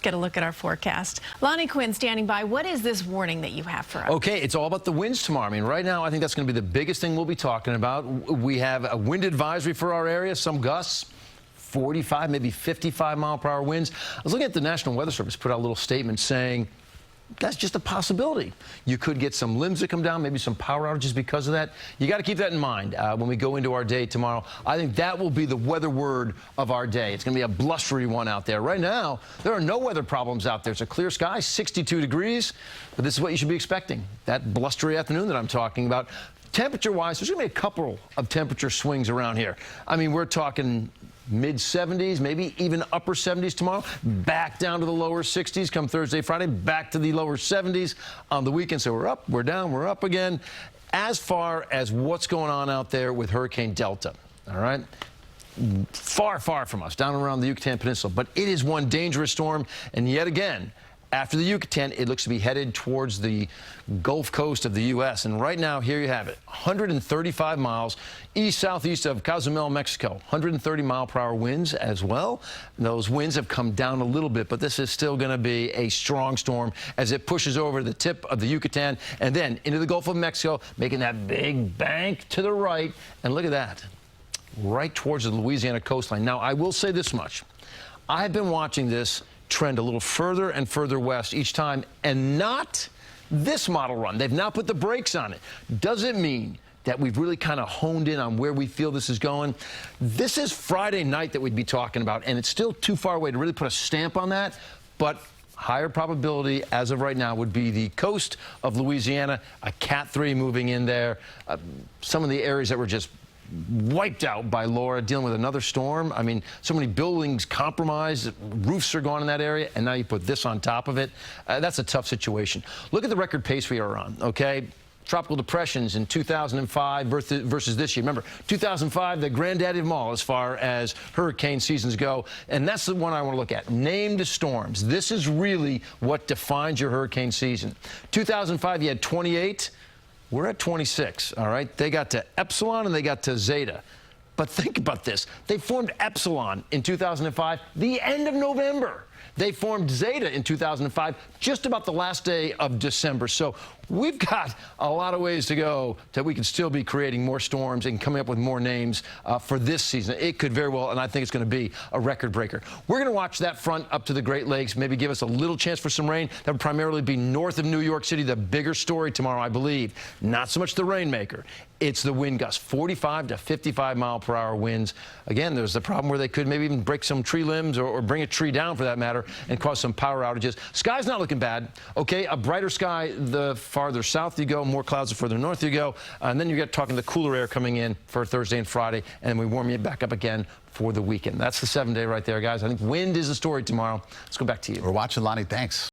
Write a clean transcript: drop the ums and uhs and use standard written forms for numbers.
Get a look at our forecast. Lonnie, Quinn standing by. What is this warning that you have for us? Okay, it's all about the winds tomorrow. I mean, right now, I think that's going to be the biggest thing we'll be talking about. We have a wind advisory for our area, some gusts. 45, maybe 55-mile-per-hour winds. I was looking at the National Weather Service put out a little statement saying that's just a possibility. You could get some limbs that come down, maybe some power outages because of that. You got to keep that in mind when we go into our day tomorrow. I think that will be the weather word of our day. It's going to be a blustery one out there. Right now, there are no weather problems out there. It's a clear sky, 62 degrees, but this is what you should be expecting. That blustery afternoon that I'm talking about. Temperature-wise, there's going to be a couple of temperature swings around here. I mean, we're talking mid-70s, maybe even upper 70s tomorrow, back down to the lower 60s come Thursday, Friday, back to the lower 70s on the weekend. So we're up, we're down, we're up again. As far as what's going on out there with Hurricane Delta, all right? Far, far from us, down around the Yucatan Peninsula. But it is one dangerous storm, and yet again, after the Yucatan, it looks to be headed towards the Gulf Coast of the U.S. And right now, here you have it, 135 miles east-southeast of Cozumel, Mexico. 130-mile-per-hour winds as well. Those winds have come down a little bit, but this is still going to be a strong storm as it pushes over the tip of the Yucatan and then into the Gulf of Mexico, making that big bank to the right. And look at that, right towards the Louisiana coastline. Now, I will say this much. I've been watching this trend a little further and further west each time, and not this model run. They've now put the brakes on it. Does it mean that we've really kind of honed in on where we feel this is going? This is Friday night that we'd be talking about, and it's still too far away to really put a stamp on that, but higher probability as of right now would be the coast of Louisiana, a Cat 3 moving in there, some of the areas that were just wiped out by Laura, dealing with another storm. I mean, so many buildings compromised, roofs are gone in that area, and now you put this on top of it. That's a tough situation. Look at the record pace we are on, okay? Tropical depressions in 2005 versus this year. Remember, 2005, the granddaddy of them all as far as hurricane seasons go, and that's the one I want to look at. Named storms. This is really what defines your hurricane season. 2005, you had 28. We're at 26, all right? They got to Epsilon and they got to Zeta. But think about this. They formed Epsilon in 2005, the end of November. They formed Zeta in 2005, just about the last day of December. So we've got a lot of ways to go that we can still be creating more storms and coming up with more names for this season. It could very well, and I think it's going to be a record breaker. We're going to watch that front up to the Great Lakes, maybe give us a little chance for some rain. That would primarily be north of New York City, the bigger story tomorrow, I believe. Not so much the rainmaker. It's the wind gusts, 45 to 55-mile-per-hour winds. Again, there's the problem where they could maybe even break some tree limbs or bring a tree down, for that matter, and cause some power outages. Sky's not looking bad. Okay, a brighter sky the farther south you go, more clouds the further north you go, and then you get talking the cooler air coming in for Thursday and Friday, and we warm you back up again for the weekend. That's the 7-day right there, guys. I think wind is the story tomorrow. Let's go back to you. We're watching, Lonnie. Thanks.